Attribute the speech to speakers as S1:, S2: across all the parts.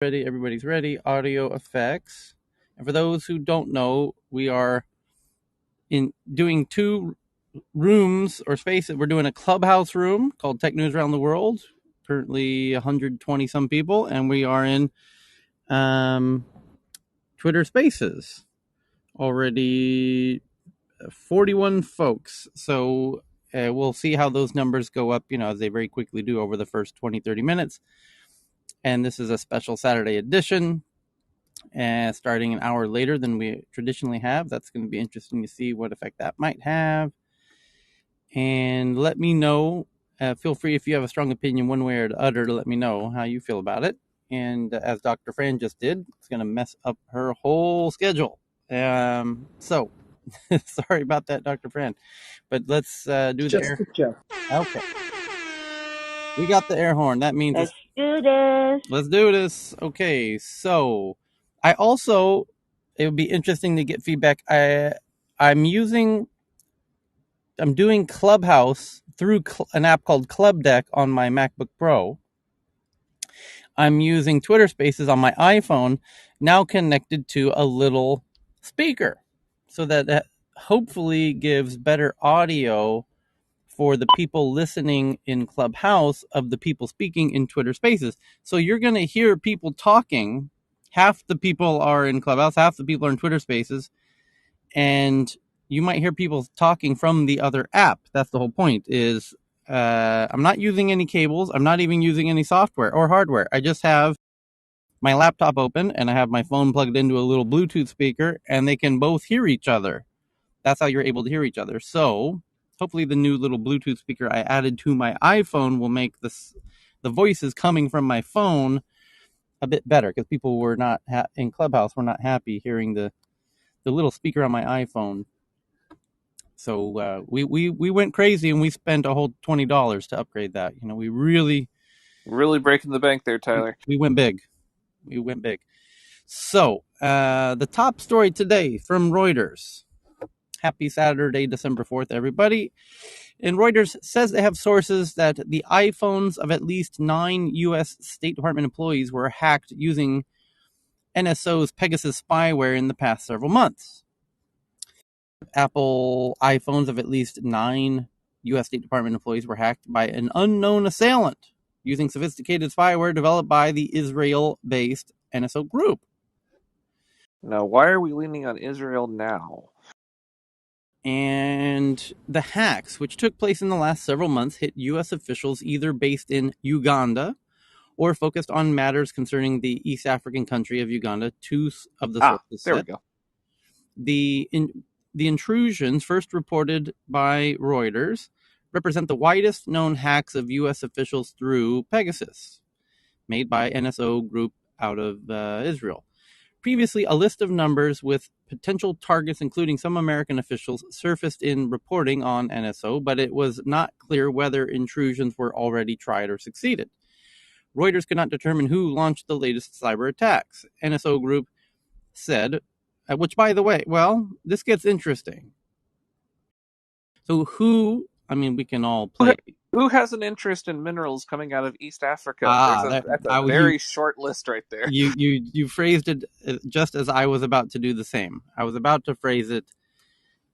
S1: Ready, everybody's ready. Audio effects. And for those who don't know, we are in doing two rooms or spaces. We're doing a clubhouse room called Tech News Around the World. Currently 120 some people, and we are in um, Twitter Spaces. Already 41 folks. So we'll see how those numbers go up, as they very quickly do over the first 20, 30 minutes. And this is a special Saturday edition. And starting an hour later than we traditionally have. That's going to be interesting to see what effect that might have. And let me know. Feel free if you have a strong opinion one way or the other to let me know how you feel about it. And as Dr. Fran just did, it's going to mess up her whole schedule. So sorry about that, Dr. Fran. But let's do the air. Okay. We got the air horn. That means
S2: Let's do this.
S1: let's do this. Okay, so I also it would be interesting to get feedback. I'm using I'm doing Clubhouse through an app called Club Deck on my MacBook Pro. I'm using Twitter Spaces on my iPhone, now connected to a little speaker, so that hopefully gives better audio for the people listening in Clubhouse of the people speaking in Twitter Spaces. So you're going to hear people talking. Half the people are in Clubhouse, half the people are in Twitter Spaces, and you might hear people talking from the other app. That's the whole point. Is I'm not using any cables. I'm not even using any software or hardware. I just have my laptop open and I have my phone plugged into a little Bluetooth speaker, and they can both hear each other. That's how you're able to hear each other. So hopefully the new little Bluetooth speaker I added to my iPhone will make the voices coming from my phone a bit better, because people were not in Clubhouse were not happy hearing the little speaker on my iPhone. So we went crazy and we spent a whole $20 to upgrade that. We really
S3: breaking the bank there, Tyler.
S1: we went big. We went big. So the top story today from Reuters. Happy Saturday, December 4th, everybody. And Reuters says they have sources that the iPhones of at least 9 U.S. State Department employees were hacked using NSO's Pegasus spyware in the past several months. Apple iPhones of at least 9 U.S. State Department employees were hacked by an unknown assailant using sophisticated spyware developed by the Israel-based NSO group.
S3: Now, why are we leaning on Israel now?
S1: And the hacks, which took place in the last several months, hit U.S. officials either based in Uganda or focused on matters concerning the East African country of Uganda. Two of the sources
S3: there
S1: said.
S3: we go.
S1: The intrusions, first reported by Reuters, represent the widest known hacks of U.S. officials through Pegasus, made by NSO Group out of Israel. Previously, a list of numbers with potential targets, including some American officials, surfaced in reporting on NSO, but it was not clear whether intrusions were already tried or succeeded. Reuters could not determine who launched the latest cyber attacks. NSO Group said, which, by the way, this gets interesting. So we can all play.
S3: Who has an interest in minerals coming out of East Africa? That's a very short list right there.
S1: You phrased it just as I was about to do the same. I was about to phrase it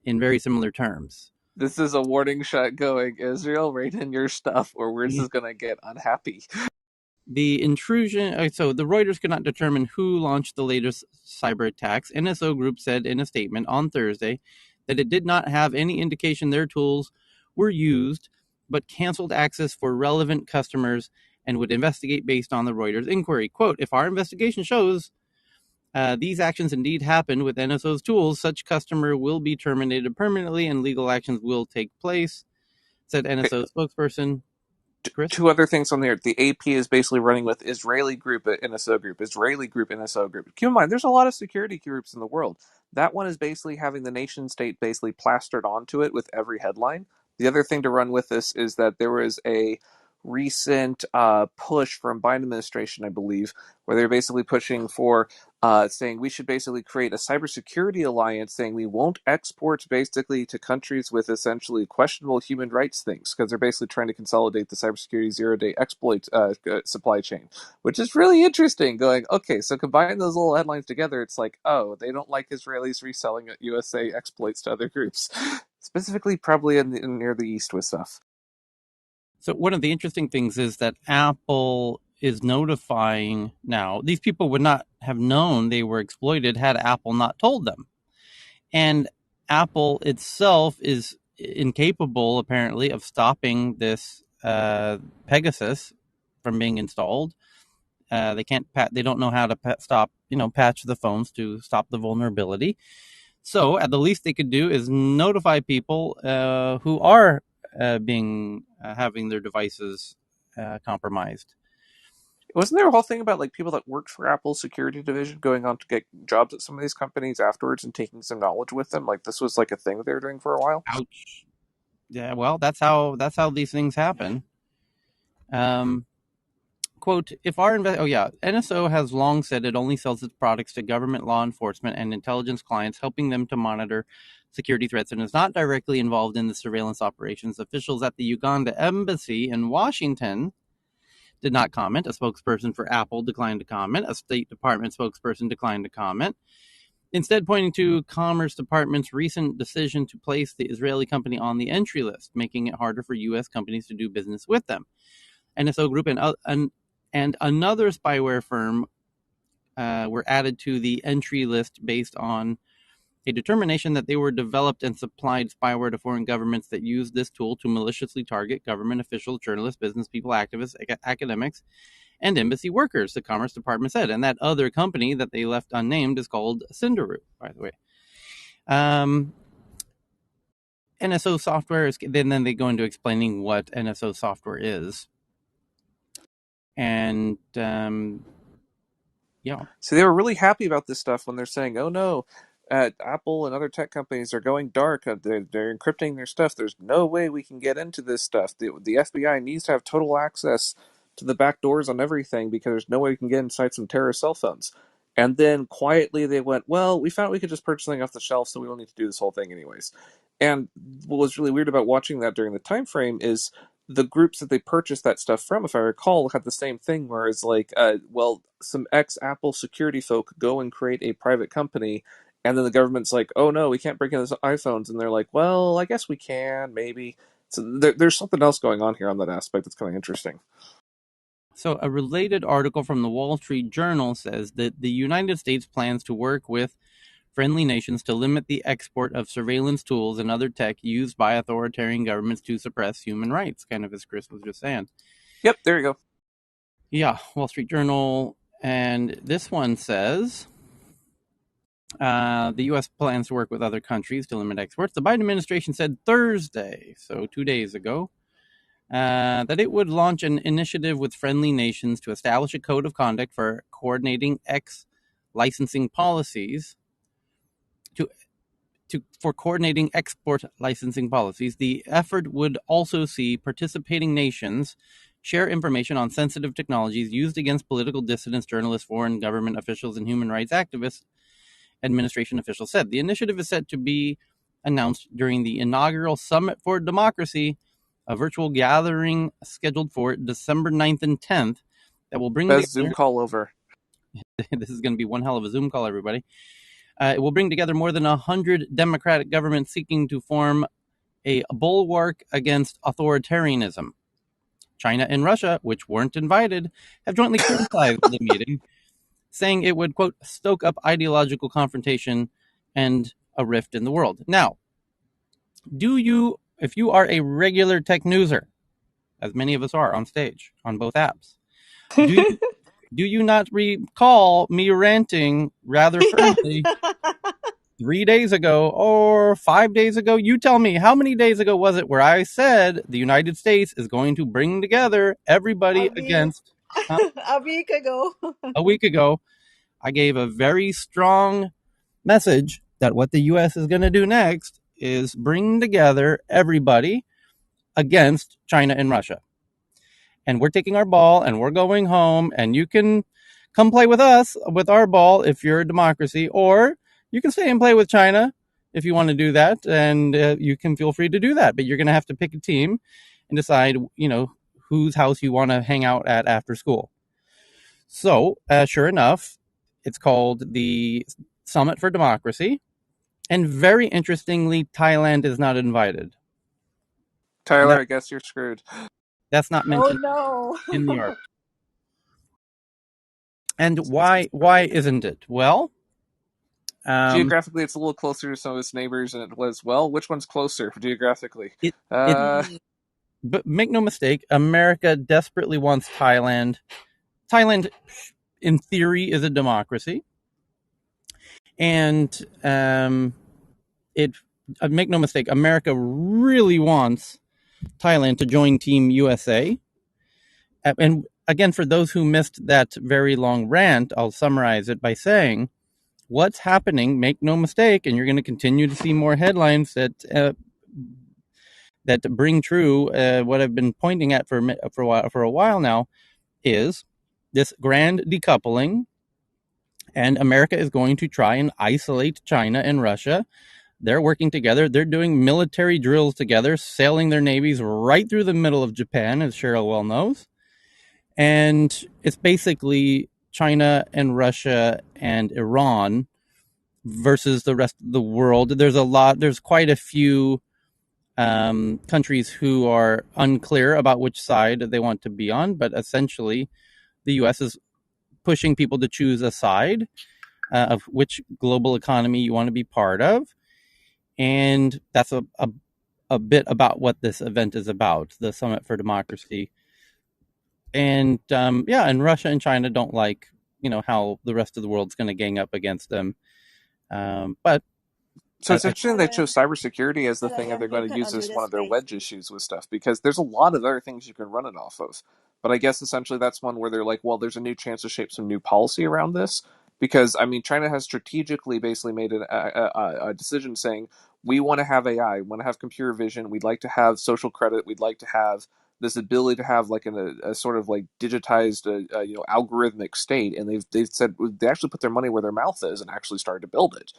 S1: in very similar terms.
S3: This is a warning shot going, Israel, rein in your stuff or we're just going to get unhappy.
S1: The intrusion, so the Reuters could not determine who launched the latest cyber attacks. NSO Group said in a statement on Thursday that it did not have any indication their tools were used, but canceled access for relevant customers and would investigate based on the Reuters inquiry. Quote, if our investigation shows these actions indeed happened with NSO's tools, such customer will be terminated permanently and legal actions will take place, said NSO spokesperson. Chris?
S3: Two other things on there. The AP is basically running with Israeli group at NSO group, Israeli group NSO group. Keep in mind, there's a lot of security groups in the world. That one is basically having the nation state basically plastered onto it with every headline. The other thing to run with this is that there was a recent push from Biden administration, I believe, where they're basically pushing for saying we should basically create a cybersecurity alliance, saying we won't export basically to countries with essentially questionable human rights things, because they're basically trying to consolidate the cybersecurity zero-day exploit supply chain, which is really interesting. Going, okay, so combine those little headlines together, it's like, oh, they don't like Israelis reselling USA exploits to other groups, specifically probably near the east with stuff.
S1: So one of the interesting things is that Apple is notifying now. These people would not have known they were exploited had Apple not told them. And Apple itself is incapable, apparently, of stopping this Pegasus from being installed. They can't. They don't know how to stop. Patch the phones to stop the vulnerability. So, at the least they could do is notify people who are being having their devices compromised.
S3: Wasn't there a whole thing about like people that worked for Apple's security division going on to get jobs at some of these companies afterwards and taking some knowledge with them? Like this was like a thing they were doing for a while.
S1: Ouch. Yeah. Well, that's how these things happen. Um, Quote, if our NSO has long said it only sells its products to government law enforcement and intelligence clients, helping them to monitor security threats, and is not directly involved in the surveillance operations. Officials at the Uganda embassy in Washington did not comment. A spokesperson for Apple declined to comment. A State Department spokesperson declined to comment, instead pointing to Commerce Department's recent decision to place the Israeli company on the entry list, making it harder for U.S. companies to do business with them. NSO Group and another spyware firm were added to the entry list based on a determination that they were developed and supplied spyware to foreign governments that used this tool to maliciously target government officials, journalists, business people, activists, academics, and embassy workers, the Commerce Department said. And that other company that they left unnamed is called Cinderu, by the way. NSO software is, then they go into explaining what NSO software is. And yeah.
S3: So they were really happy about this stuff when they're saying, "Oh no, Apple and other tech companies are going dark. They're encrypting their stuff. There's no way we can get into this stuff. The FBI needs to have total access to the back doors on everything because there's no way we can get inside some terrorist cell phones." And then quietly they went, "Well, we found we could just purchase something off the shelf, so we don't need to do this whole thing anyways." And what was really weird about watching that during the time frame is the groups that they purchased that stuff from, if I recall, had the same thing where it's like, well, some ex Apple security folk go and create a private company, and then the government's like, oh no, we can't break into the iPhones, and they're like, well, I guess we can, maybe. So there's something else going on here on that aspect that's kind of interesting.
S1: So, a related article from the Wall Street Journal says that the United States plans to work with friendly nations to limit the export of surveillance tools and other tech used by authoritarian governments to suppress human rights, kind of as Chris was just saying.
S3: Yep, there you go.
S1: Yeah, Wall Street Journal. And this one says the U.S. plans to work with other countries to limit exports. The Biden administration said Thursday, so 2 days ago, that it would launch an initiative with friendly nations to establish a code of conduct for coordinating licensing policies for coordinating export licensing policies. The effort would also see participating nations share information on sensitive technologies used against political dissidents, journalists, foreign government officials, and human rights activists, administration officials said. The initiative is set to be announced during the inaugural Summit for Democracy, a virtual gathering scheduled for December 9th and 10th that will bring
S3: Best
S1: together.
S3: Zoom call over.
S1: This is going to be one hell of a Zoom call, everybody. It will bring together more than 100 democratic governments seeking to form a bulwark against authoritarianism. China and Russia, which weren't invited, have jointly criticized the meeting, saying it would, quote, stoke up ideological confrontation and a rift in the world. Now, if you are a regular tech newser, as many of us are on stage on both apps, do you not recall me ranting rather firmly 3 days ago or 5 days ago? You tell me, how many days ago was it where I said the United States is going to bring together everybody
S2: A week,
S1: against?
S2: a week ago.
S1: A week ago, I gave a very strong message that what the U.S. is going to do next is bring together everybody against China and Russia. and we're taking our ball and we're going home, and you can come play with us with our ball if you're a democracy, or you can stay and play with China if you want to do that, and you can feel free to do that. But you're going to have to pick a team and decide, whose house you want to hang out at after school. So, sure enough, it's called the Summit for Democracy. And very interestingly, Thailand is not invited. And
S3: Tyler, I guess you're screwed.
S1: that's not
S2: Oh
S1: mentioned
S2: no.
S1: in the article. And why isn't it? Well, um,
S3: Geographically, it's a little closer to some of its neighbors, and it was, well, which one's closer geographically?
S1: it it
S3: Uh,
S2: Mm.
S1: but make no mistake, America desperately wants Thailand. Thailand, in theory, is a democracy, and it. Make no mistake, America really wants Thailand to join Team USA. And again, for those who missed that very long rant, I'll summarize it by saying what's happening. Make no mistake, and you're going to continue to see more headlines that bring true what I've been pointing at for a while now is this grand decoupling, and America is going to try and isolate China and Russia. They're working together. They're doing military drills together, sailing their navies right through the middle of Japan, as Cheryl well knows. And it's basically China and Russia and Iran versus the rest of the world. There's quite a few countries who are unclear about which side they want to be on, but essentially the US is pushing people to choose a side of which global economy you want to be part of. And that's a bit about what this event is about, the Summit for Democracy. And yeah, and Russia and China don't like, how the rest of the world's going to gang up against them. But
S3: So it's interesting they
S2: But,
S3: chose cybersecurity as the thing that
S2: talagang
S3: they're going
S2: you
S3: to
S2: can
S3: use as
S2: under the
S3: one of their
S2: space.
S3: wedge issues with stuff, because there's a lot of other things you can run it off of. But I guess essentially that's one where they're like, well, there's a new chance to shape some new policy around this. Because, I mean, China has strategically basically made a decision saying, we want to have AI, we want to have computer vision, we'd like to have social credit, we'd like to have this ability to have like a sort of like digitized, algorithmic state. And they've said they actually put their money where their mouth is and actually started to build it.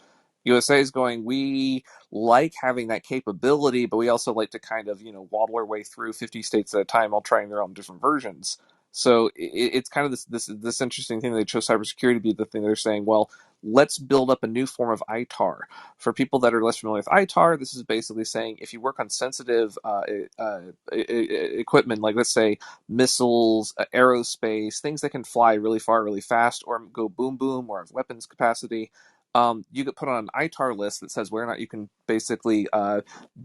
S3: USA is going, we like having that capability, but we also like to kind of, waddle our way through 50 states at a time, all trying their own different versions. So it's kind of this interesting thing. They chose cybersecurity to be the thing they're saying, well, let's build up a new form of ITAR. For people that are less familiar with ITAR, this is basically saying if you work on sensitive equipment, like let's say missiles, aerospace, things that can fly really far, really fast, or go boom boom, or have weapons capacity, you get put on an ITAR list that says whether or not you can basically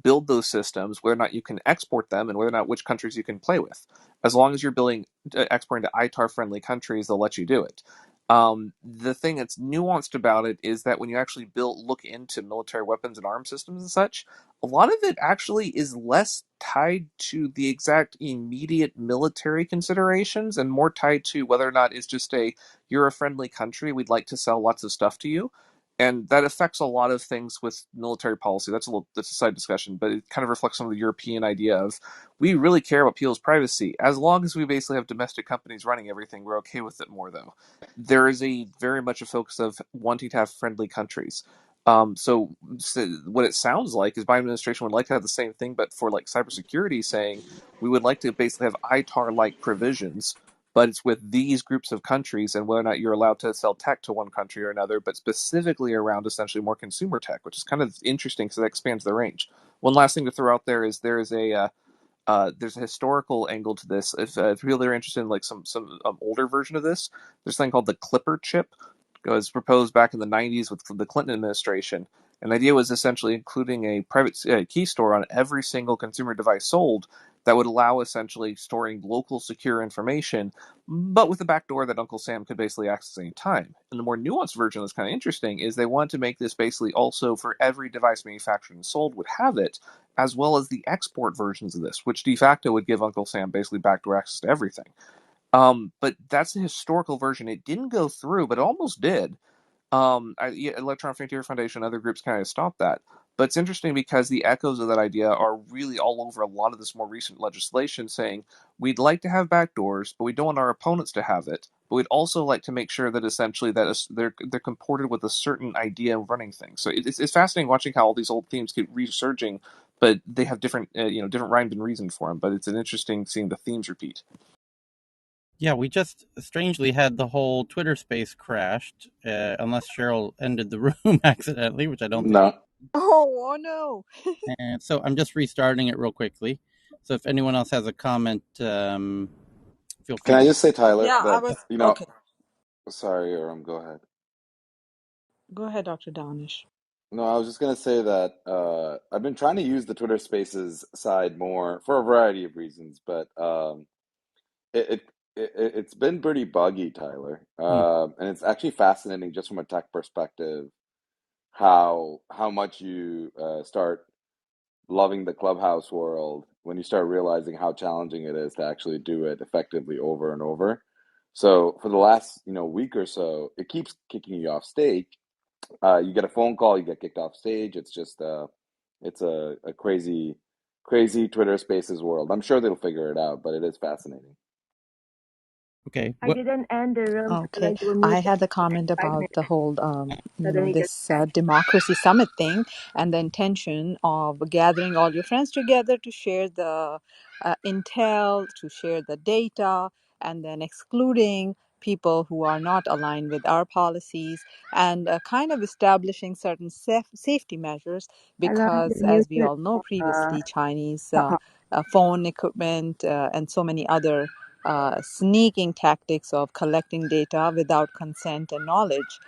S3: build those systems, whether or not you can export them, and whether or not which countries you can play with. As long as you're exporting to ITAR-friendly countries, they'll let you do it. The thing that's nuanced about it is that when you actually look into military weapons and arms systems and such, a lot of it actually is less tied to the exact immediate military considerations and more tied to whether or not it's just you're a friendly country, we'd like to sell lots of stuff to you, and that affects a lot of things with military policy. That's a side discussion, but it kind of reflects some of the European idea of we really care about people's privacy. As long as we basically have domestic companies running everything, we're okay with it more. Though there is a very much a focus of wanting to have friendly countries. So what it sounds like is Biden administration would like to have the same thing, but for like cybersecurity, saying we would like to basically have ITAR-like provisions, but it's with these groups of countries and whether or not you're allowed to sell tech to one country or another, but specifically around essentially more consumer tech, which is kind of interesting because that expands the range. One last thing to throw out there is there's a historical angle to this. If people are interested in like some older version of this, there's a thing called the Clipper chip. It was proposed back in the 90s with the Clinton administration. And the idea was essentially including a private key store on every single consumer device sold that would allow essentially storing local secure information, but with a backdoor that Uncle Sam could basically access any time. And the more nuanced version that's kind of interesting is they want to make this basically also for every device manufactured and sold would have it, as well as the export versions of this, which de facto would give Uncle Sam basically backdoor access to everything. But that's the historical version. It didn't go through, but it almost did. Yeah, Electron Frontier Foundation, other groups kind of stopped that. But it's interesting because the echoes of that idea are really all over a lot of this more recent legislation saying we'd like to have backdoors, but we don't want our opponents to have it. But we'd also like to make sure that essentially they're comported with a certain idea of running things. So it's fascinating watching how all these old themes keep resurging, but they have different different rhyme and reason for them. But it's an interesting seeing the themes repeat.
S1: Yeah, we just strangely had the whole Twitter space crashed, unless Cheryl ended the room accidentally, which I don't think.
S4: No.
S2: Oh no.
S1: And so I'm just restarting it real quickly. So if anyone else has a comment, feel
S4: Can
S1: free
S4: I
S1: to.
S4: just say, Tyler,
S2: Yeah, I
S4: that,
S2: was
S4: you know,
S2: okay.
S4: sorry, go ahead.
S2: Go ahead, Dr. Danish.
S4: No, I was just gonna say that I've been trying to use the Twitter Spaces side more for a variety of reasons, but it, it's been pretty buggy, Tyler.
S1: Hmm.
S4: And it's actually fascinating just from a tech perspective how much you start loving the Clubhouse world when you start realizing how challenging it is to actually do it effectively over and over. So for the last, week or so, it keeps kicking you off stage. You get a phone call, you get kicked off stage. It's just it's a crazy, crazy Twitter Spaces world. I'm sure they'll figure it out, but it is fascinating.
S1: Okay.
S5: I
S1: What?
S5: didn't end the room.
S2: Okay,
S5: Suddenly you were
S2: I
S5: muted
S2: had a
S5: for like
S2: comment
S5: 5
S2: about the
S5: minutes.
S2: whole,
S5: Suddenly just
S2: this democracy summit thing and the intention of gathering all your friends together to share the intel, to share the data, and then excluding people who are not aligned with our policies and kind of establishing certain safety measures
S5: hello,
S2: because,
S5: you're
S2: as we
S5: muted.
S2: all know,
S5: Uh,
S2: previously Chinese
S5: uh, uh,
S2: phone equipment and so many other sneaking tactics of collecting data without consent and knowledge.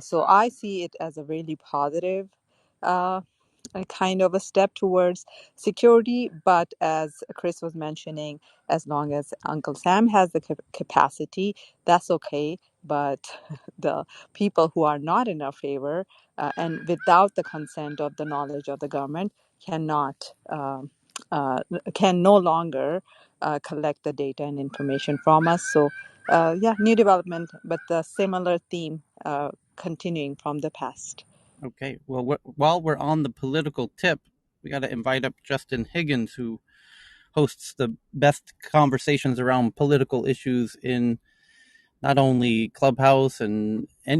S2: So I see it as a really positive uh, a kind of a step towards security. But as Chris was mentioning, as long as Uncle Sam has the capacity, that's okay. But the people who are not in our favor and without the consent of the knowledge of the government cannot. Uh, can no longer collect the data and information from us. So, yeah, new development, but the similar theme continuing from the past.
S1: Okay. Well, while we're on the political tip, we got to invite up Justin Higgins, who hosts the best conversations around political issues in not only Clubhouse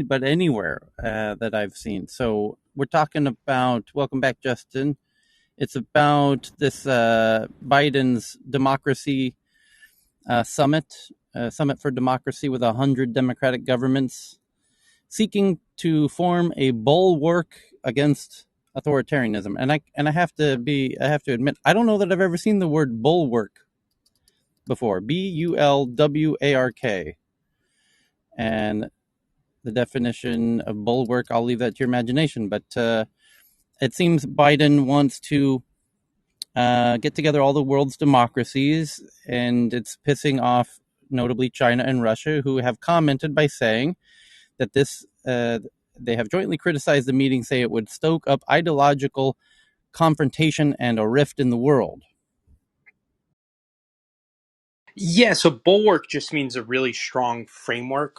S1: but anywhere that I've seen. So we're talking about. Welcome back, Justin. It's about this Biden's democracy summit for democracy with 100 democratic governments seeking to form a bulwark against authoritarianism. I have to admit, I don't know that I've ever seen the word bulwark before. Bulwark. And the definition of bulwark, I'll leave that to your imagination. But it seems Biden wants to get together all the world's democracies, and it's pissing off notably China and Russia, who have commented by saying that they have jointly criticized the meeting, say it would stoke up ideological confrontation and a rift in the world.
S6: Yeah, so bulwark just means a really strong framework,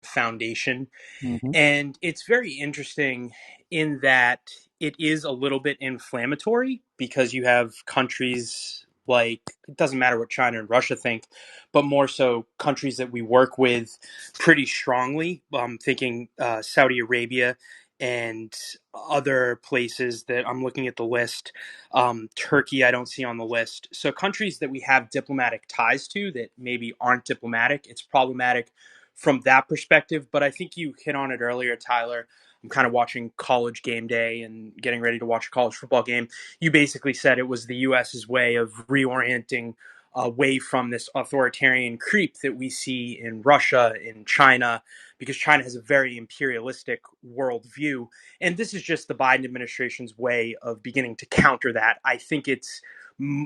S6: foundation.
S1: Mm-hmm.
S6: And it's very interesting in that it is a little bit inflammatory because you have countries like, it doesn't matter what China and Russia think, but more so countries that we work with pretty strongly. I'm thinking Saudi Arabia and other places that I'm looking at the list. Turkey, I don't see on the list. So countries that we have diplomatic ties to that maybe aren't diplomatic, it's problematic from that perspective. But I think you hit on it earlier, Tyler. I'm kind of watching College Game Day and getting ready to watch a college football game. You basically said it was the U.S.'s way of reorienting away from this authoritarian creep that we see in Russia, in China, because China has a very imperialistic worldview. And this is just the Biden administration's way of beginning to counter that. I think it's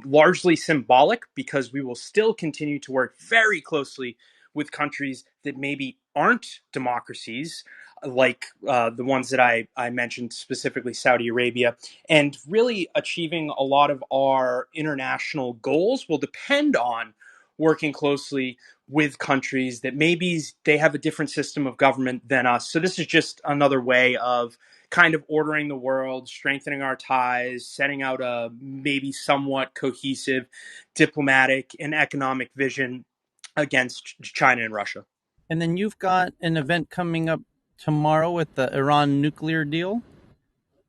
S6: largely symbolic because we will still continue to work very closely with countries that maybe aren't democracies, like the ones that I mentioned, specifically Saudi Arabia, and really achieving a lot of our international goals will depend on working closely with countries that maybe they have a different system of government than us. So this is just another way of kind of ordering the world, strengthening our ties, setting out a maybe somewhat cohesive diplomatic and economic vision against China and Russia.
S1: And then you've got an event coming up tomorrow with the Iran nuclear deal.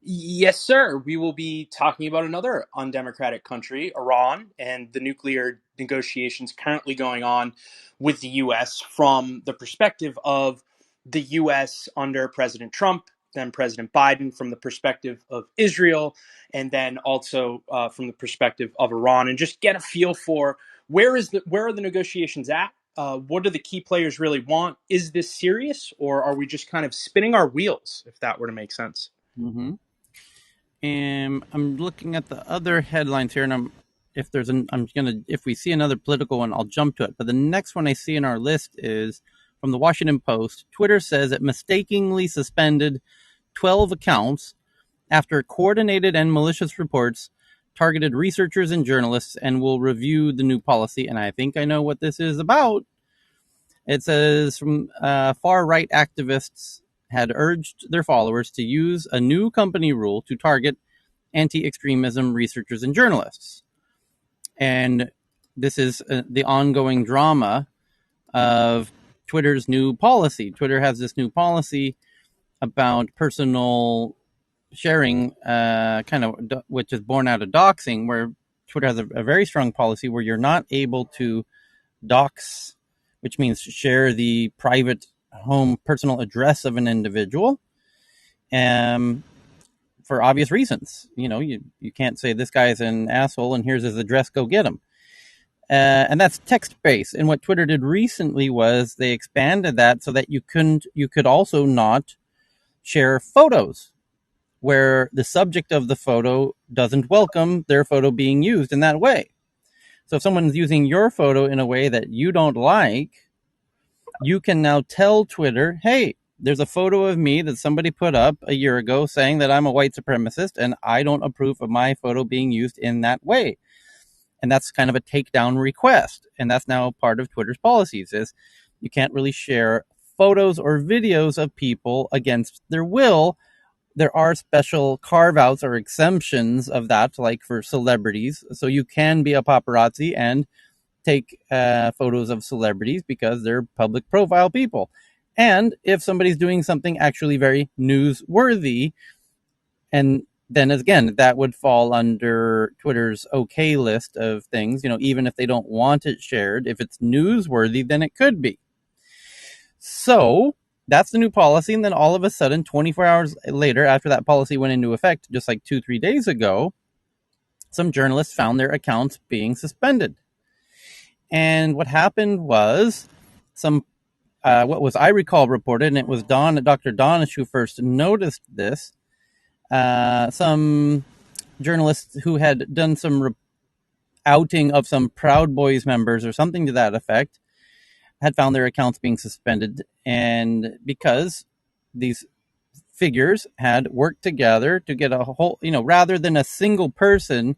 S6: Yes, sir. We will be talking about another undemocratic country, Iran, and the nuclear negotiations currently going on with the U.S. from the perspective of the U.S. under President Trump, then President Biden, from the perspective of Israel, and then also from the perspective of Iran, and just get a feel for where are the negotiations at. What do the key players really want? Is this serious, or are we just kind of spinning our wheels, if that were to make sense?
S1: Mm-hmm. And I'm looking at the other headlines here, and if we see another political one, I'll jump to it. But the next one I see in our list is from the Washington Post. Twitter says it mistakenly suspended 12 accounts after coordinated and malicious reports targeted researchers and journalists, and will review the new policy. And I think I know what this is about. It says from far right activists had urged their followers to use a new company rule to target anti extremism researchers and journalists. And this is the ongoing drama of Twitter's new policy. Twitter has this new policy about personal sharing, which is born out of doxing, where Twitter has a very strong policy where you're not able to dox, which means share the private home personal address of an individual, for obvious reasons. You can't say this guy's an asshole and here's his address, go get him. And that's text based. And what Twitter did recently was they expanded that so that you could also not share photos where the subject of the photo doesn't welcome their photo being used in that way. So if someone's using your photo in a way that you don't like, you can now tell Twitter, hey, there's a photo of me that somebody put up a year ago saying that I'm a white supremacist and I don't approve of my photo being used in that way. And that's kind of a takedown request. And that's now part of Twitter's policies is you can't really share photos or videos of people against their will. There are special carve outs or exemptions of that, like for celebrities. So you can be a paparazzi and take photos of celebrities because they're public profile people. And if somebody's doing something actually very newsworthy, and then again, that would fall under Twitter's okay list of things, even if they don't want it shared. If it's newsworthy, then it could be. So that's the new policy. And then all of a sudden, 24 hours later, after that policy went into effect, just like 2-3 days ago, some journalists found their accounts being suspended. And what happened was what was I recall reported, and it was Dr. Donish who first noticed this. Some journalists who had done some outing of some Proud Boys members or something to that effect had found their accounts being suspended. And because these figures had worked together to get a whole, rather than a single person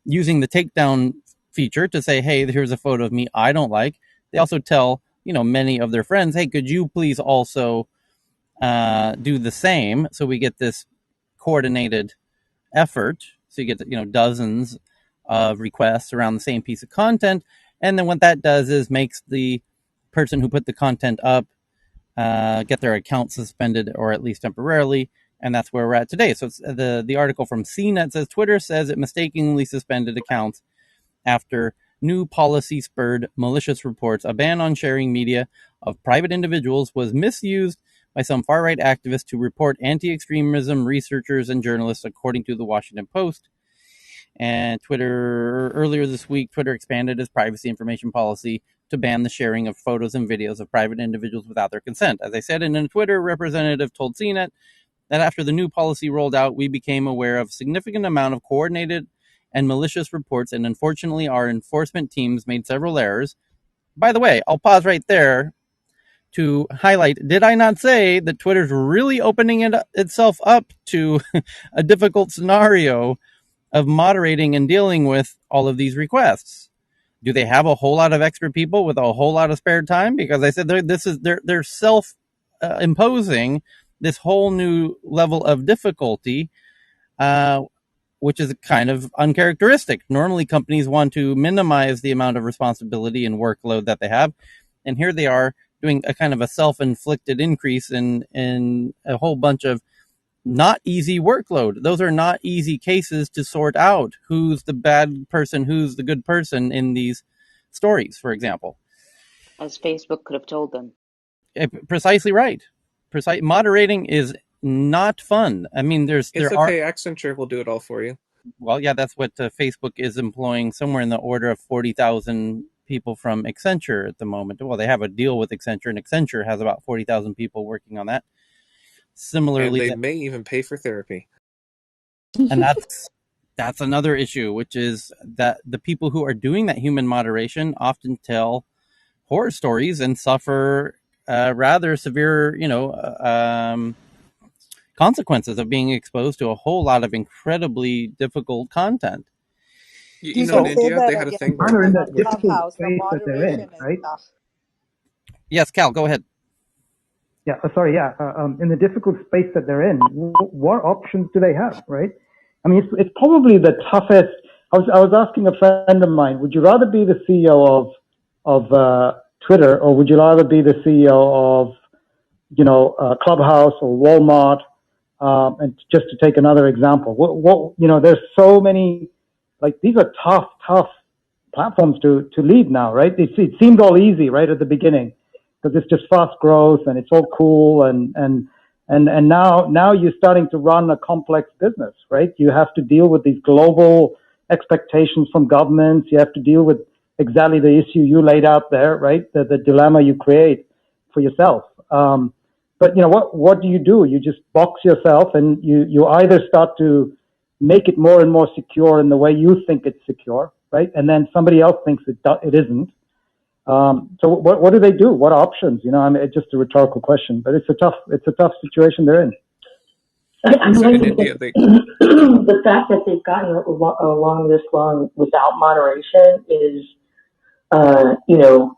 S1: using the takedown feature to say, hey, here's a photo of me I don't like, they also tell, many of their friends, hey, could you please also do the same? So we get this coordinated effort. So you get, dozens of requests around the same piece of content. And then what that does is makes the person who put the content up get their account suspended, or at least temporarily. And that's where we're at today. So it's the article from CNET says Twitter says it mistakenly suspended accounts after new policy spurred malicious reports. A ban on sharing media of private individuals was misused by some far-right activists to report anti-extremism researchers and journalists, according to the Washington Post. And earlier this week, Twitter expanded its privacy information policy to ban the sharing of photos and videos of private individuals without their consent. As I said, in a Twitter representative told CNET that after the new policy rolled out, we became aware of a significant amount of coordinated and malicious reports, and unfortunately, our enforcement teams made several errors. By the way, I'll pause right there to highlight, did I not say that Twitter's really opening itself up to a difficult scenario of moderating and dealing with all of these requests? Do they have a whole lot of extra people with a whole lot of spare time? Because I said they're self imposing this whole new level of difficulty, uh, which is kind of uncharacteristic. Normally, companies want to minimize the amount of responsibility and workload that they have, and here they are doing a kind of a self-inflicted increase in a whole bunch of not easy workload. Those are not easy cases to sort out. Who's the bad person? Who's the good person in these stories, for example?
S7: As Facebook could have told them.
S1: Precisely right. Moderating is not fun. I mean,
S3: It's
S1: there are,
S3: okay. Accenture will do it all for you.
S1: well, yeah, that's what Facebook is employing somewhere in the order of 40,000 people from Accenture at the moment. Well, they have a deal with Accenture, and Accenture has about 40,000 people working on that.
S3: And
S1: Similarly,
S3: they may even pay for therapy.
S1: and that's another issue, which is that the people who are doing that human moderation often tell horror stories and suffer rather severe, consequences of being exposed to a whole lot of incredibly difficult content.
S3: You know, in
S1: So,
S2: Say
S3: India,
S2: that
S3: they had a
S2: again,
S3: thing
S8: Kind of in
S2: Paul,
S3: where
S8: that
S2: on
S8: difficult
S2: Clubhouse. The
S8: space that they're in,
S2: moderation is
S8: right?
S2: tough.
S1: yes, Cal, go ahead.
S8: Yeah, sorry, yeah. In the difficult space that they're in, what options do they have, right? I mean, it's probably the toughest. I was asking a friend of mine, would you rather be the CEO of Twitter, or would you rather be the CEO of, Clubhouse or Walmart? And just to take another example, there's so many, like, these are tough platforms to lead now, right? It seemed all easy right at the beginning because it's just fast growth and it's all cool and now you're starting to run a complex business, right? You have to deal with these global expectations from governments. You have to deal with exactly the issue you laid out there, right? The dilemma you create for yourself. But what do? You just box yourself, and you either start to make it more and more secure in the way you think it's secure, right? And then somebody else thinks it isn't. So what do they do? What options? I mean, it's just a rhetorical question, but it's a tough situation they're in.
S9: I mean,
S3: so
S9: I
S3: in
S9: think
S3: India
S9: that
S3: they
S9: the fact that they've gotten along this long without moderation is, you know,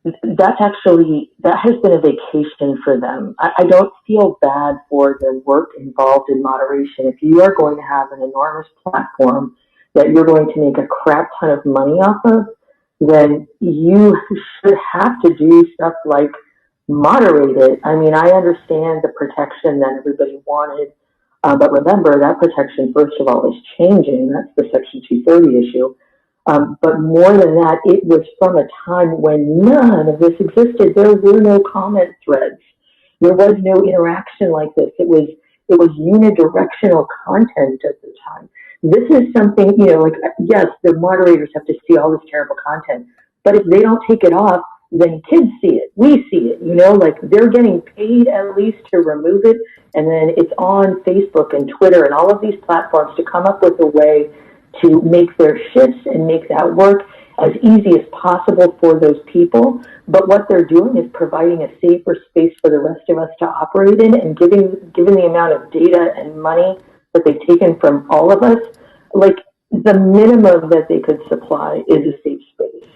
S9: that has been a vacation for them. I don't feel bad for the work involved in moderation. If you are going to have an enormous platform that you're going to make a crap ton of money off of, then you should have to do stuff like moderate it. I mean, I understand the protection that everybody wanted, but remember that protection, first of all, is changing. That's the Section 230 issue. But more than that, it was from a time when none of this existed. There were no comment threads. There was no interaction like this. It was unidirectional content at the time. This is something, like, yes, the moderators have to see all this terrible content, but if they don't take it off, then kids see it. We see it. Like, they're getting paid at least to remove it, and then it's on Facebook and Twitter and all of these platforms to come up with a way to make their shifts and make that work as easy as possible for those people. But what they're doing is providing a safer space for the rest of us to operate in, and given the amount of data and money that they've taken from all of us, like, the minimum that they could supply is a safe space.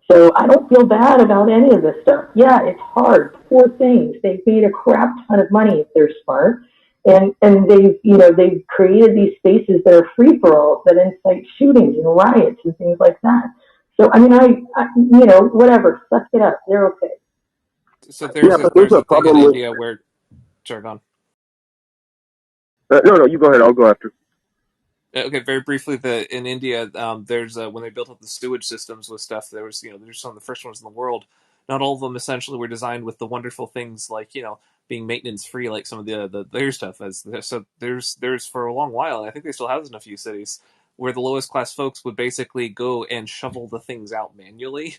S9: So I don't feel bad about any of this stuff. Yeah, it's hard. Poor things. They've made a crap ton of money if they're smart. And they've created these spaces that are free for all, that incite shootings and riots and things like that. So I mean, whatever, suck it up. They're okay.
S3: so
S10: Yeah, but there's
S3: there's
S10: a
S3: a thing in
S10: problem with.
S3: India where sorry, go on.
S10: No, you go ahead. I'll go after.
S3: Okay, very briefly, in India, there's when they built up the sewage systems with stuff. There was, there's some of the first ones in the world. Not all of them essentially were designed with the wonderful things like being maintenance free, like some of the their stuff. So there's for a long while, and I think they still have this in a few cities, where the lowest class folks would basically go and shovel the things out manually,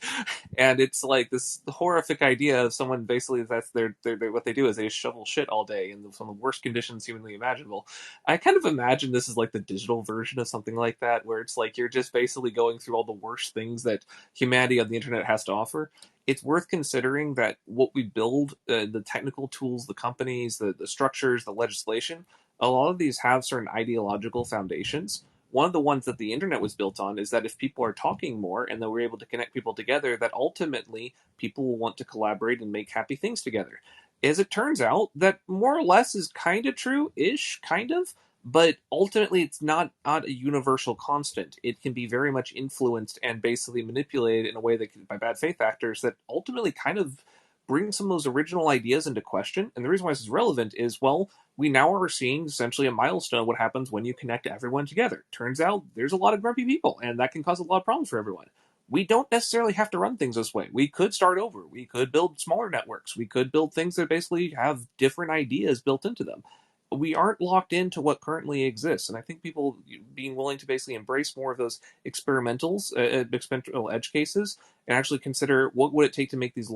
S3: and it's like this horrific idea of someone basically that's their what they do is they just shovel shit all day in some of the worst conditions humanly imaginable. I kind of imagine this is like the digital version of something like that, where it's like you're just basically going through all the worst things that humanity on the internet has to offer. It's worth considering that what we build, the technical tools, the companies, the structures, the legislation, a lot of these have certain ideological foundations. one of the ones that the internet was built on is that if people are talking more and that we're able to connect people together, that ultimately people will want to collaborate and make happy things together. As it turns out, that more or less is kind of true-ish, kind of, but ultimately it's not a universal constant. It can be very much influenced and basically manipulated in a way that by bad faith actors that ultimately kind of bring some of those original ideas into question. And the reason why this is relevant is, well, we now are seeing essentially a milestone what happens when you connect everyone together. Turns out there's a lot of grumpy people, and that can cause a lot of problems for everyone. We don't necessarily have to run things this way. We could start over. We could build smaller networks. We could build things that basically have different ideas built into them. We aren't locked into what currently exists, and I think people being willing to basically embrace more of those experimental edge cases and actually consider what would it take to make these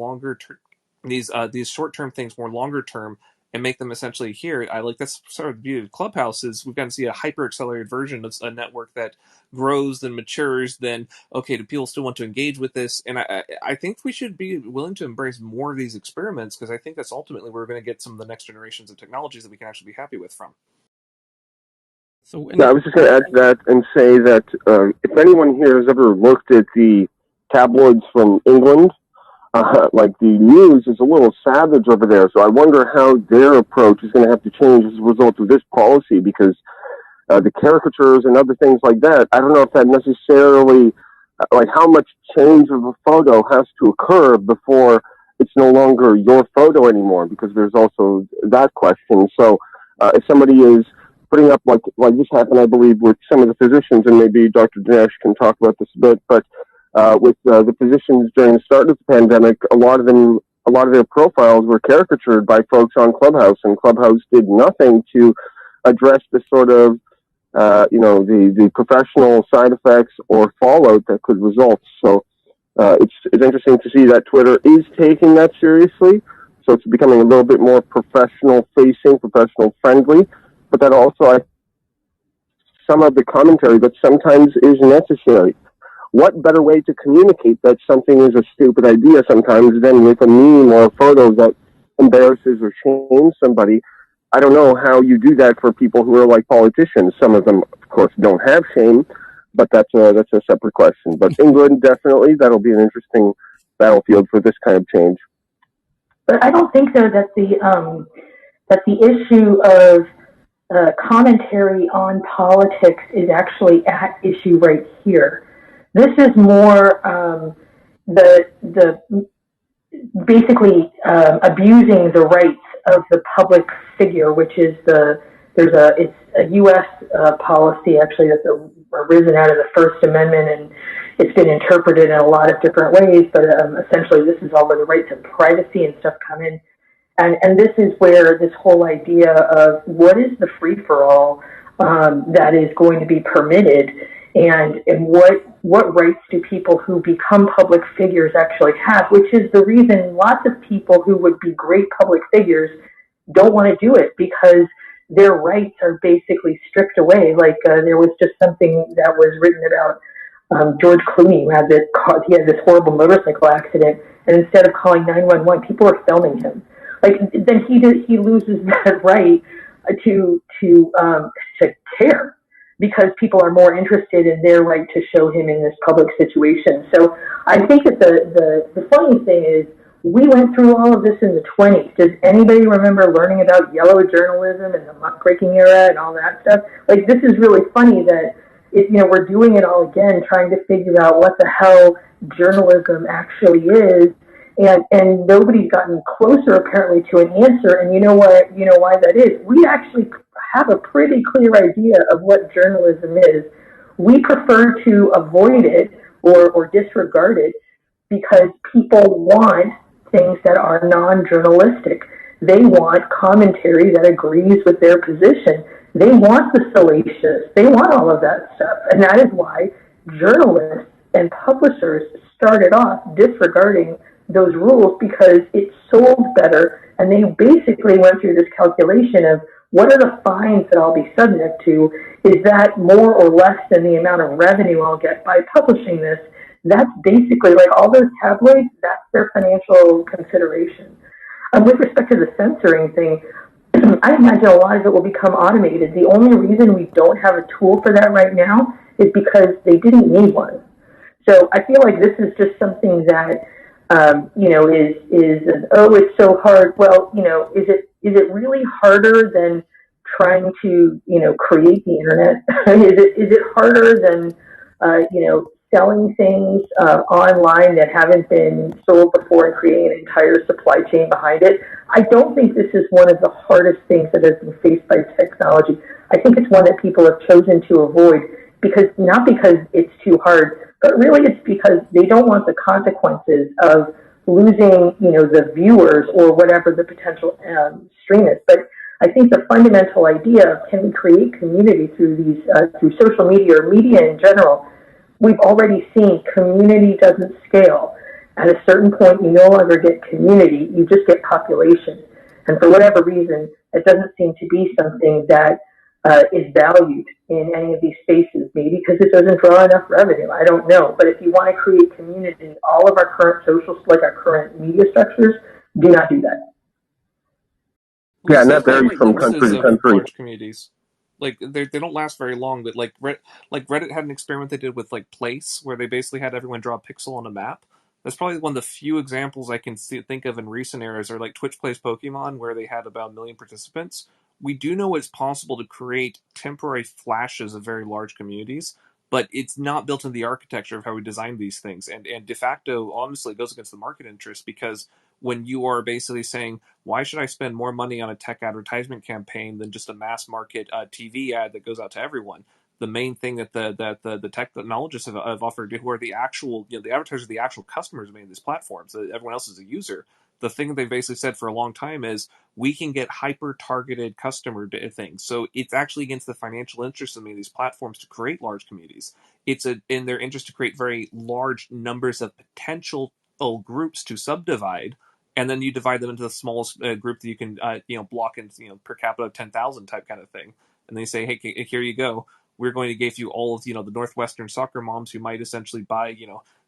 S3: these short term things more longer term and make them essentially here. I like that's sort of the beauty of Clubhouse is we've gotten to see a hyper accelerated version of a network that grows then matures. Then okay, do people still want to engage with this? And I think we should be willing to embrace more of these experiments because I think that's ultimately where we're going to get some of the next generations of technologies that we can actually be happy with from.
S1: So,
S10: Yeah, I was just going to add to that and say that if anyone here has ever looked at the tabloids from England, like the news is a little savage over there. So I wonder how their approach is going to have to change as a result of this policy because the caricatures and other things like that, I don't know if that necessarily, like how much change of a photo has to occur before it's no longer your photo anymore because there's also that question. So if somebody is putting up like this happened, I believe, with some of the physicians, and maybe Dr. Dinesh can talk about this a bit, but with the physicians during the start of the pandemic, a lot of their profiles were caricatured by folks on Clubhouse, and Clubhouse did nothing to address the sort of the professional side effects or fallout that could result. So it's interesting to see that Twitter is taking that seriously. So it's becoming a little bit more professional facing, professional friendly. But that also, some of the commentary that sometimes is necessary. What better way to communicate that something is a stupid idea sometimes than with a meme or a photo that embarrasses or shames somebody? I don't know how you do that for people who are like politicians. Some of them, of course, don't have shame, but that's a separate question. But England, definitely, that'll be an interesting battlefield for this kind of change.
S9: But I don't think though that the issue of commentary on politics is actually at issue right here. This is more the basically abusing the rights of the public figure, which is it's a U.S. Policy actually that's arisen out of the First Amendment, and it's been interpreted in a lot of different ways. But essentially, this is all where the rights of privacy and stuff come in. And this is where this whole idea of what is the free-for-all that is going to be permitted, and what rights do people who become public figures actually have, which is the reason lots of people who would be great public figures don't want to do it because their rights are basically stripped away. Like there was just something that was written about George Clooney, he had this horrible motorcycle accident, and instead of calling 911, people are filming him. Like then he loses that right to care because people are more interested in their right to show him in this public situation. So I think that the funny thing is we went through all of this in the 20s. Does anybody remember learning about yellow journalism and the muckraking era and all that stuff? Like this is really funny that we're doing it all again, trying to figure out what the hell journalism actually is. And nobody's gotten closer apparently to an answer. And you know why that is? We actually have a pretty clear idea of what journalism is. We prefer to avoid it or disregard it because people want things that are non-journalistic. They want commentary that agrees with their position. They want the salacious. They want all of that stuff. And that is why journalists and publishers started off disregarding those rules because it sold better, and they basically went through this calculation of what are the fines that I'll be subject to? Is that more or less than the amount of revenue I'll get by publishing this? That's basically like all those tabloids, that's their financial consideration. With respect to the censoring thing, I imagine a lot of it will become automated. The only reason we don't have a tool for that right now is because they didn't need one. So I feel like this is just something that oh, it's so hard. Well, is it really harder than trying to create the internet? Is it harder than selling things online that haven't been sold before and creating an entire supply chain behind it? I don't think this is one of the hardest things that has been faced by technology. I think it's one that people have chosen to avoid not because it's too hard, but really it's because they don't want the consequences of losing, the viewers or whatever the potential stream is. But I think the fundamental idea of can we create community through social media or media in general, we've already seen community doesn't scale. At a certain point, you no longer get community, you just get population. And for whatever reason, it doesn't seem to be something that is valued in any of these spaces, maybe because it doesn't draw enough revenue. I don't know. But if you want to create community, all of our current socials, like our current media structures, do not do that.
S3: We
S10: Yeah, and
S3: see
S10: that varies from country
S3: glimpses
S10: to
S3: of
S10: country.
S3: large communities. Like they don't last very long, but like Reddit had an experiment they did with like Place, where they basically had everyone draw a pixel on a map. That's probably one of the few examples I can think of in recent eras, or like Twitch Plays Pokemon, where they had about 1 million participants. We do know it's possible to create temporary flashes of very large communities, but it's not built into the architecture of how we design these things. And de facto, honestly, it goes against the market interest, because when you are basically saying, why should I spend more money on a tech advertisement campaign than just a mass market TV ad that goes out to everyone? The main thing that the technologists have offered, who are the actual, the advertisers, the actual customers of many of these platforms, everyone else is a user. The thing that they've basically said for a long time is we can get hyper targeted customer things. So it's actually against the financial interest of many of these platforms to create large communities. It's in their interest to create very large numbers of potential groups to subdivide, and then you divide them into the smallest group that you can block in, per capita of 10,000 type kind of thing, and they say, hey, here you go, we're going to give you all of the Northwestern soccer moms who might essentially buy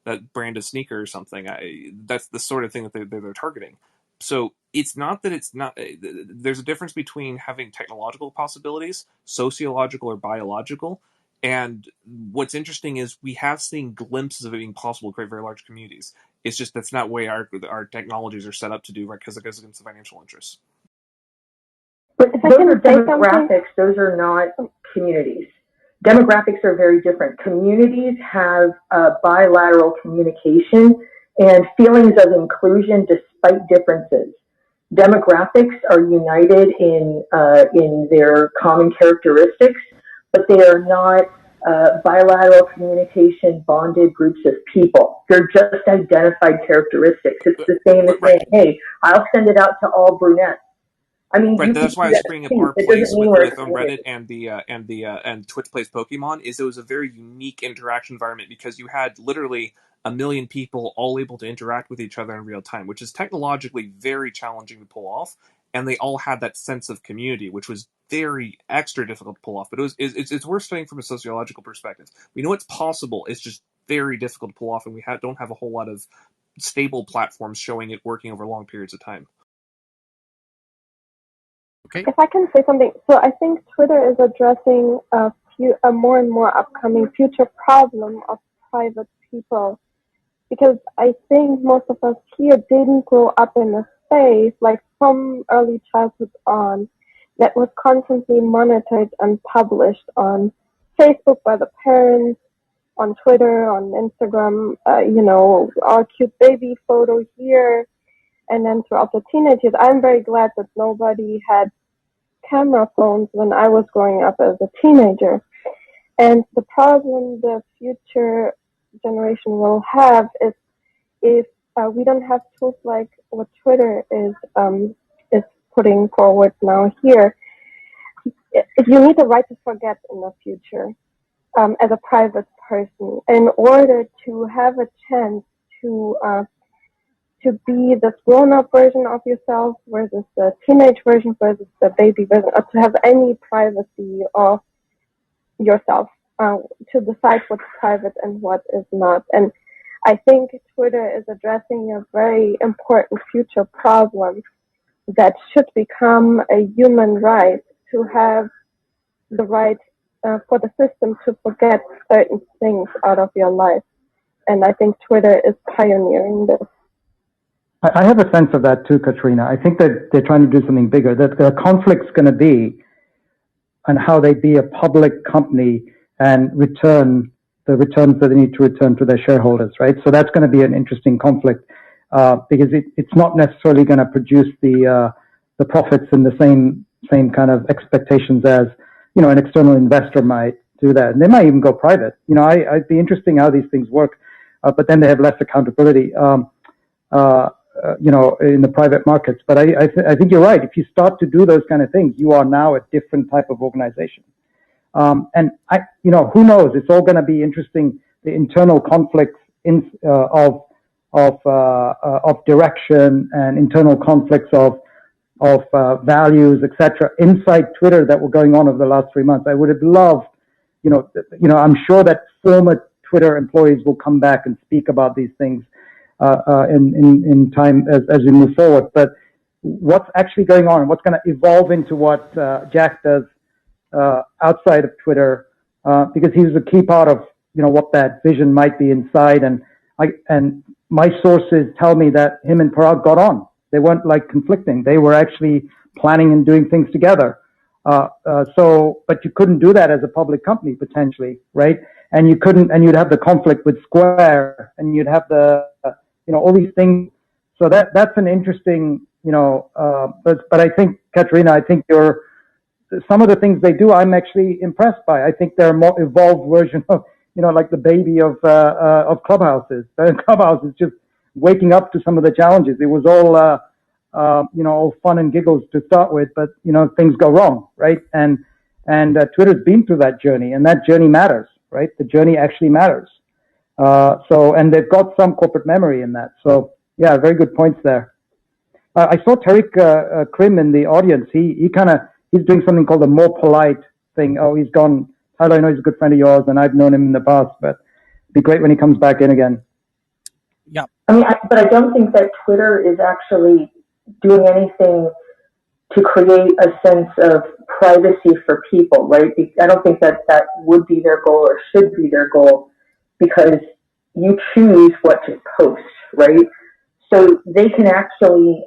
S3: that brand of sneaker or something. That's the sort of thing that they're targeting. So it's not that it's not. There's a difference between having technological possibilities, sociological or biological. And what's interesting is we have seen glimpses of it being possible to create very large communities. It's just that's not the way our technologies are set up to do, right? Because it goes against the financial interests.
S9: But those are demographics. Those are not communities. Demographics are very different. Communities have bilateral communication and feelings of inclusion despite differences. Demographics are united in their common characteristics, but they are not bilateral communication bonded groups of people. They're just identified characteristics. It's the same as saying, hey, I'll send it out to all brunettes. I mean,
S3: right. That's why I was bringing up our place with on Reddit and Twitch Plays Pokemon. Is it was a very unique interaction environment because you had literally 1 million people all able to interact with each other in real time, which is technologically very challenging to pull off. And they all had that sense of community, which was very extra difficult to pull off. But it's worth studying from a sociological perspective. We know it's possible. It's just very difficult to pull off, and we don't have a whole lot of stable platforms showing it working over long periods of time.
S1: Okay.
S11: If I can say something, so I think Twitter is addressing a more and more upcoming future problem of private people, because I think most of us here didn't grow up in a space, like from early childhood on, that was constantly monitored and published on Facebook by the parents, on Twitter, on Instagram, our cute baby photo here, and then throughout the teenagers. I'm very glad that nobody had camera phones when I was growing up as a teenager. And the problem the future generation will have is if we don't have tools like what Twitter is putting forward now here. If you need the right to forget in the future as a private person in order to have a chance to be this grown-up version of yourself versus the teenage version versus the baby version, or to have any privacy of yourself, to decide what's private and what is not. And I think Twitter is addressing a very important future problem that should become a human right to have the right for the system to forget certain things out of your life. And I think Twitter is pioneering this.
S8: I have a sense of that too, Katrina. I think that they're trying to do something bigger. That the conflict's going to be on how they be a public company and return the returns that they need to return to their shareholders, right? So that's going to be an interesting conflict because it's not necessarily going to produce the profits in the same kind of expectations as an external investor might do that, and they might even go private. I'd be interesting how these things work, but then they have less accountability. In the private markets. But I think you're right. If you start to do those kind of things, you are now a different type of organization. And who knows? It's all going to be interesting. The internal conflicts of direction and internal conflicts of values, etc. inside Twitter that were going on over the last 3 months. I would have loved, I'm sure that former Twitter employees will come back and speak about these things in time as we move forward. But what's actually going on and what's going to evolve into what Jack does outside of Twitter, because he was a key part of what that vision might be inside. And my sources tell me that him and Parag got on. They weren't like conflicting. They were actually planning and doing things together. But you couldn't do that as a public company potentially, right? And you'd have the conflict with Square, and you'd have the all these things. So that's an interesting, but I think, Katrina, I think some of the things they do, I'm actually impressed by. I think they're a more evolved version of, like the baby of Clubhouses. Clubhouse is just waking up to some of the challenges. It was all fun and giggles to start with, but things go wrong, right? And Twitter's been through that journey, and that journey matters, right? The journey actually matters. And they've got some corporate memory in that. So yeah, very good points there. I saw Tariq Krim in the audience. He's doing something called a more polite thing. Oh, he's gone. Tyler, I know he's a good friend of yours, and I've known him in the past, but it'd be great when he comes back in again.
S1: Yeah.
S9: But I don't think that Twitter is actually doing anything to create a sense of privacy for people, right? I don't think that would be their goal or should be their goal, because you choose what to post, right? So they can actually,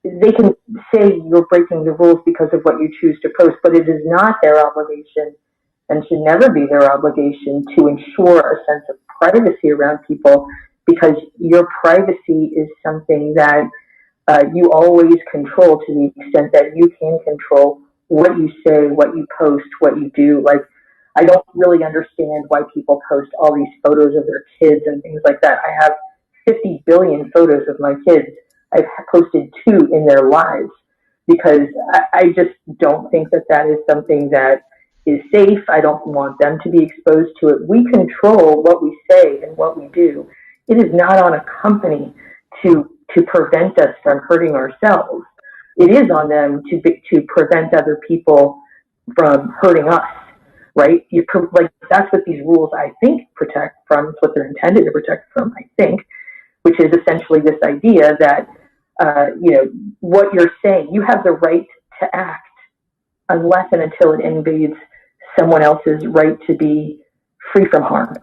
S9: they can say you're breaking the rules because of what you choose to post, but it is not their obligation and should never be their obligation to ensure a sense of privacy around people, because your privacy is something that you always control to the extent that you can control what you say, what you post, what you do. Like, I don't really understand why people post all these photos of their kids and things like that. I have 50 billion photos of my kids. I've posted 2 in their lives because I just don't think that is something that is safe. I don't want them to be exposed to it. We control what we say and what we do. It is not on a company to prevent us from hurting ourselves. It is on them to prevent other people from hurting us, right? That's what these rules, I think, protect from. It's what they're intended to protect from, I think, which is essentially this idea that what you're saying, you have the right to act unless and until it invades someone else's right to be free from harm.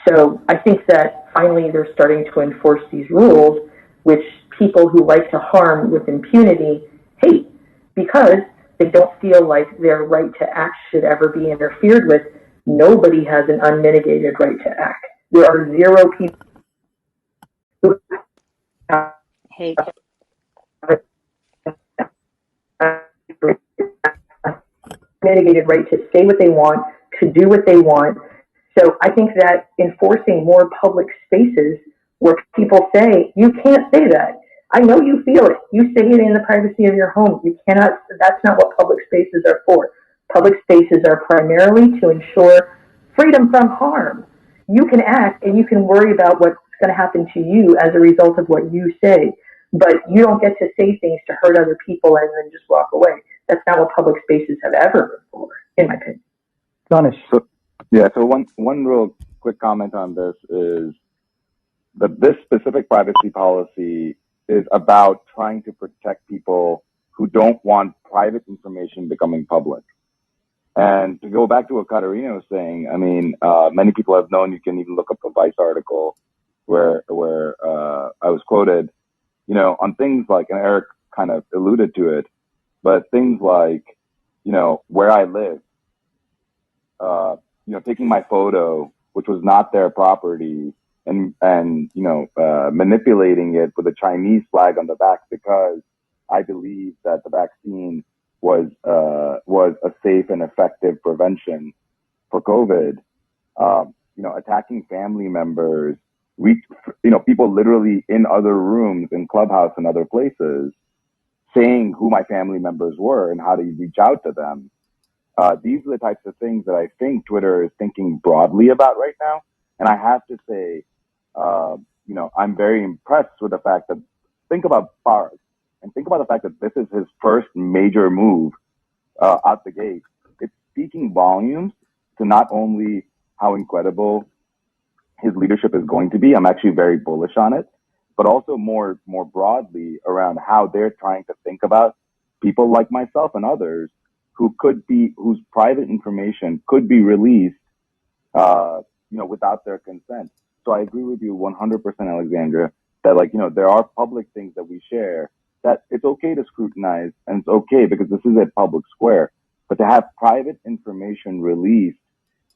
S9: So I think that finally they're starting to enforce these rules, which people who like to harm with impunity hate, because they don't feel like their right to act should ever be interfered with. Nobody has an unmitigated right to act. There are 0 people who have
S7: Hey,
S9: a mitigated right to say what they want, to do what they want. So I think that enforcing more public spaces where people say, you can't say that. I know you feel it. You say it in the privacy of your home. You cannot, that's not what public spaces are for. Public spaces are primarily to ensure freedom from harm. You can act and you can worry about what's going to happen to you as a result of what you say, but you don't get to say things to hurt other people and then just walk away. That's not what public spaces have ever been for, in my opinion.
S8: Danish.
S4: So one real quick comment on this is that this specific privacy policy is about trying to protect people who don't want private information becoming public. And to go back to what Katarina was saying, I mean, many people have known, you can even look up a Vice article where I was quoted, on things like, and Eric kind of alluded to it, but things like, where I live, taking my photo, which was not their property, and manipulating it with a Chinese flag on the back because I believe that the vaccine was a safe and effective prevention for COVID. Attacking family members, people literally in other rooms, in Clubhouse and other places, saying who my family members were and how to reach out to them. These are the types of things that I think Twitter is thinking broadly about right now. And I have to say, I'm very impressed with the fact that, think about Farag, and think about the fact that this is his first major move out the gate. It's speaking volumes to not only how incredible his leadership is going to be. I'm actually very bullish on it, but also more broadly around how they're trying to think about people like myself and others whose private information could be released, without their consent. So I agree with you 100%, Alexandra, that there are public things that we share that it's okay to scrutinize, and it's okay because this is a public square. But to have private information released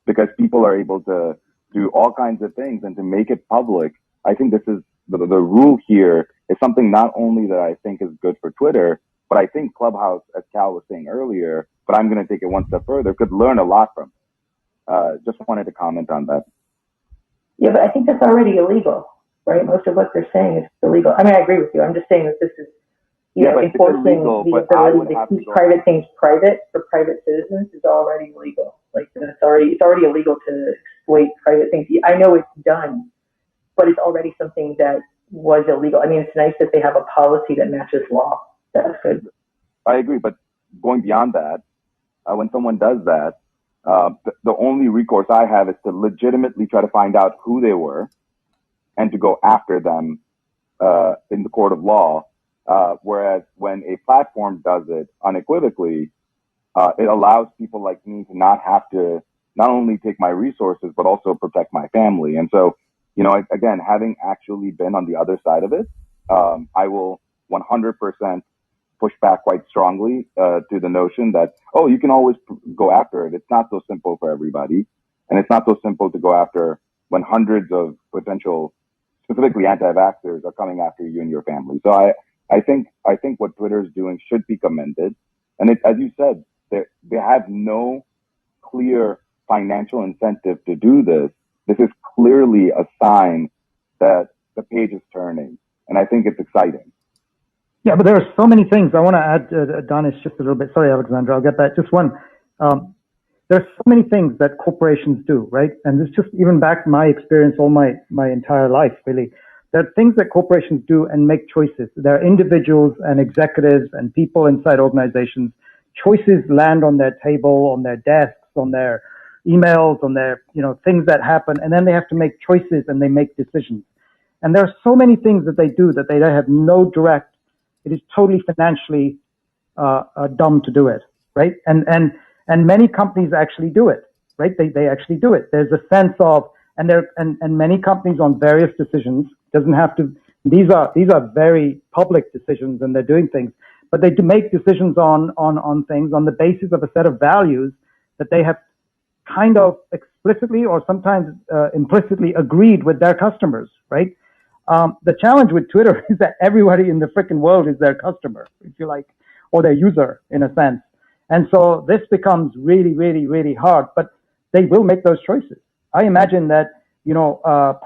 S4: because people are able to do all kinds of things and to make it public, I think this is the rule here is something not only that I think is good for Twitter, but I think Clubhouse, as Cal was saying earlier, but I'm going to take it one step further, could learn a lot from. Just wanted to comment on that.
S9: Yeah, but I think that's already illegal, right? Most of what they're saying is illegal. I mean, I agree with you. I'm just saying that this is, enforcing
S4: illegal,
S9: the ability to keep private things private for private citizens is already illegal. Like it's already illegal to exploit private things. I know it's done, but it's already something that was illegal. I mean, it's nice that they have a policy that matches law. That's good.
S4: I agree, but going beyond that, when someone does that, the only recourse I have is to legitimately try to find out who they were and to go after them in the court of law. Whereas when a platform does it unequivocally, it allows people like me to not have to not only take my resources, but also protect my family. And so, again, having actually been on the other side of it, I will 100% push back quite strongly to the notion that, you can always go after it. It's not so simple for everybody. And it's not so simple to go after when hundreds of potential, specifically anti-vaxxers, are coming after you and your family. So I think what Twitter is doing should be commended. And as you said, they have no clear financial incentive to do this. This is clearly a sign that the page is turning. And I think it's exciting.
S8: Yeah, but there are so many things. I want to add, Danish, just a little bit. Sorry, Alexandra, I'll get that. Just one. There's so many things that corporations do, right? And this just even back my experience all my entire life, really. There are things that corporations do and make choices. There are individuals and executives and people inside organizations. Choices land on their table, on their desks, on their emails, on their, things that happen. And then they have to make choices and they make decisions. And there are so many things that they do that they have no direct. It is totally financially dumb to do it, right? And many companies actually do it, right? They actually do it. There's a sense of, and many companies on various decisions doesn't have to. These are very public decisions, and they're doing things, but they do make decisions on things on the basis of a set of values that they have kind of explicitly or sometimes implicitly agreed with their customers, right? The challenge with Twitter is that everybody in the freaking world is their customer, if you like, or their user in a sense. And so this becomes really, really, really hard, but they will make those choices. I imagine that,